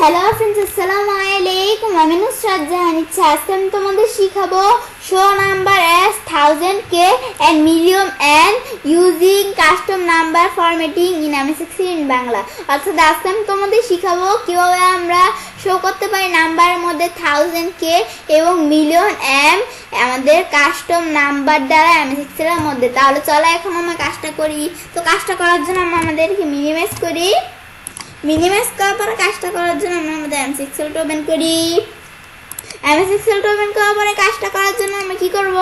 Hello friends, আসসালামু আলাইকুম। আমি নুসরাত জাহান ইচ্ছে। আজকে আমি তোমাদের শিখাবো show number as 1000k and million and using custom number formatting in MS Excel in Bangla. অর্থাৎ আজকে আমি তোমাদের শিখাবো কিভাবে আমরা শো করতে পারি নাম্বারের মধ্যে 1000k এবং মিলিয়ন এম আমাদের কাস্টম নাম্বার দ্বারা MS Excel এর মধ্যে। তাহলে চলো এখন আমরা কাজটা করি। তো কাজটা করার জন্য আমরা আমাদেরকে মিনিমাইজ করি। মিনিমাইজ করার পরে কাজটা করার জন্য আমরা আমাদের MS Excel ওপেন করি। MS Excel ওপেন করার পরে কাজটা করার জন্য আমরা কি করব,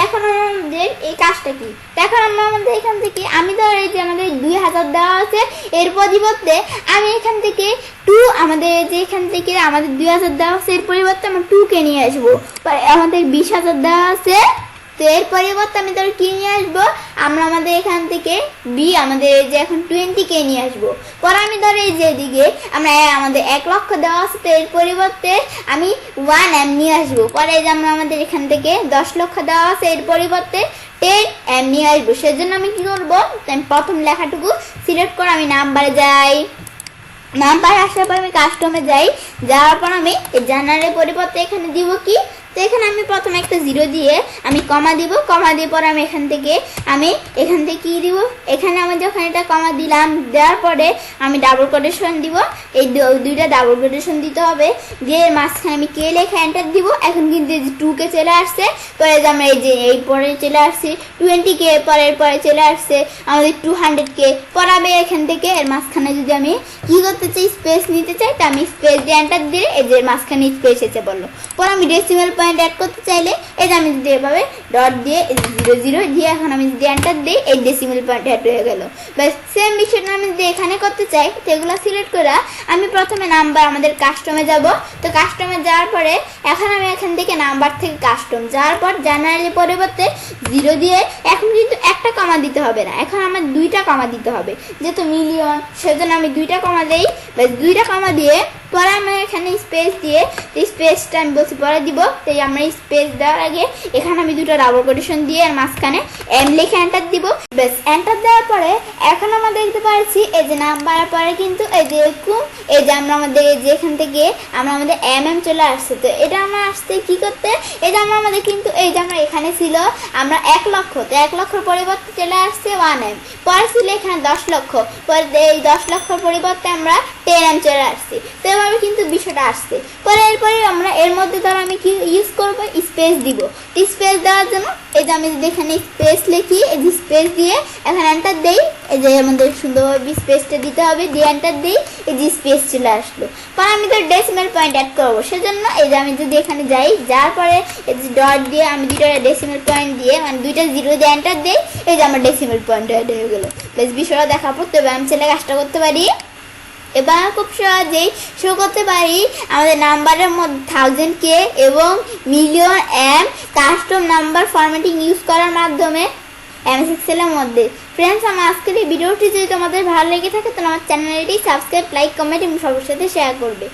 এখন আমাদের এই কাজটা কি, এখন আমরা আমাদের এখান থেকে আমি ধর এই যে আমাদের 2000 দেওয়া আছে, এর পরিবর্তে আমি এখান থেকে 2 আমাদের যে এখান থেকে আমাদের 2000 দেওয়া আছে এর পরিবর্তে আমরা 2কে নিয়ে আসবো। আমাদের 20000 দেওয়া আছে, তো এর পরিবর্তে আমি ধর কি নিয়ে আসবো, আমরা আমাদের এখান থেকে আমাদের যে এখন 20কে নিয়ে আসবো। পরে আমি ধর এই যে এদিকে আমরা আমাদের 1 লক্ষ দেওয়া আছে, তো এর পরিবর্তে আমি 1m নিয়ে আসবো। পরে এই যে আমরা আমাদের এখান থেকে 10 লক্ষ দেওয়া আছে, এর পরিবর্তে 10m নিয়ে আসবো। সেজন্য আমি কি করবো, আমি প্রথম লেখাটুকু সিলেক্ট করে আমি নাম্বারে যাই। নাম্বার আসার পর আমি কাস্টমে যাই, যাওয়ার পর আমি জার্নালের পরিবর্তে এখানে দিব কি, তো এখানে আমি প্রথমে একটা 0 দিয়ে আমি কমা দিব। কমা দিয়ে পরে আমি এখান থেকে কি দিব, এখানে আমি যখন এটা কমা দিলাম, দেওয়ার পরে আমি ডাবল কোটেশন দিব। এই দুইটা ডাবল কোটেশন দিতে হবে, দিয়ে মাঝখানে আমি কে লেখা এন্টার দিব। এখন কিন্তু 2কে চলে আসছে, পরে আমরা এই যে এই পরে চলে আসছি 20k, পরে চলে আসছে আমাদের 200k। পরে আমি এখান থেকে এর মাঝখানে যদি আমি কি করতে চাই, স্পেস নিতে চাই, তো আমি স্পেস দিয়ে এন্টার দিলে এই যে মাঝখানে স্পেস এসে বললো। পরে আমি ডেসিমাল পয়েন্ট অ্যাড করতে চাইলে এই যে আমি যদি এভাবে ডট দিয়ে 00 দিয়ে এখন আমি যদি এন্টার দিই, এই ডেসিমাল পয়েন্ট অ্যাড হয়ে গেল। বাস সেম বিষয়টা আমি যদি এখানে করতে চাই, তো এগুলো সিলেক্ট করে আমি প্রথমে নাম্বার আমাদের কাস্টমে যাব। তো কাস্টমে যাওয়ার পরে এখন আমি এখান থেকে নাম্বার থেকে কাস্টম যাওয়ার পর জানুয়ারির পরিবর্তে 0 দিয়ে এখন কিন্তু একটা কমা দিতে হবে না, এখন আমার 2টা কমা দিতে হবে, যেহেতু মিলিয়ন সেজন্য আমি 2টা কমা দেই। বাস 2টা কমা দিয়ে পরে আমরা এখানে স্পেস দিয়ে, স্পেসটা আমি বলছি পরে দিব। তো আমরা স্পেস দেওয়ার আগে এখানে আমি 2টা ডাবল কোটেশন দিয়ে আর মাঝখানে এম লিখে এন্টার দিব। বেশ এন্টার দেওয়ার পরে এখন আমরা দেখতে পাচ্ছি এই যে নাম্বারের পরে কিন্তু এই যে এরকম এই যে আমরা আমাদের যে এখান থেকে আমরা আমাদের চলে আসছে। তো এটা আমরা আসতে কি করতে, এই যে আমরা আমাদের কিন্তু এই যে আমরা এখানে ছিল আমরা 1 লক্ষ, তো 1 লক্ষর পরিবর্তে চলে আসছে 1m। পরে ছিল এখানে 10 লক্ষ, পরে এই 10 লক্ষর পরিবর্তে আমরা 10m চলে আসছি। তো এভাবে কিন্তু বিষয়টা আসছে। পরে এরপরে আমরা এর মধ্যে ধর আমি কি ইউজ করবো, স্পেস দিব। স্পেস দেওয়ার জন্য এই যে আমি যদি এখানে স্পেস লিখি, এই যে স্পেস দিয়ে এখন এন্টার দেই, এই যে আমাদের সুন্দরভাবে স্পেসটা দিতে হবে, দিয়ে এন্টার দিই, এই যে স্পেস চলে আসলো। পরে আমি তো ডেসিমাল পয়েন্ট অ্যাড করবো, সেজন্য এই যে আমি যদি এখানে যাই, যাওয়ার পরে এই যে ডট দিয়ে আমি 2টা ডেসিমাল পয়েন্ট দিয়ে মানে 2টা 0 দিয়ে এন্টার দিই, এই যে আমার ডেসিমাল পয়েন্ট অ্যাড হয়ে গেলো। বেশ বিষয়টা দেখা পড়তে হবে, আমি ছেলে কাজটা করতে পারি। এবার খুব সহজেই শো করতে পারি আমাদের নাম্বারের মধ্যে 1000k এবং million M custom number formatting use করার মাধ্যমে MS Excel এর মধ্যে। ফ্রেন্ডস, আমার আজকের এই ভিডিওটি যদি তোমাদের ভালো লেগে থাকে, তাহলে আমার চ্যানেলটি সাবস্ক্রাইব, লাইক, কমেন্ট এবং সবার সাথে শেয়ার করবে।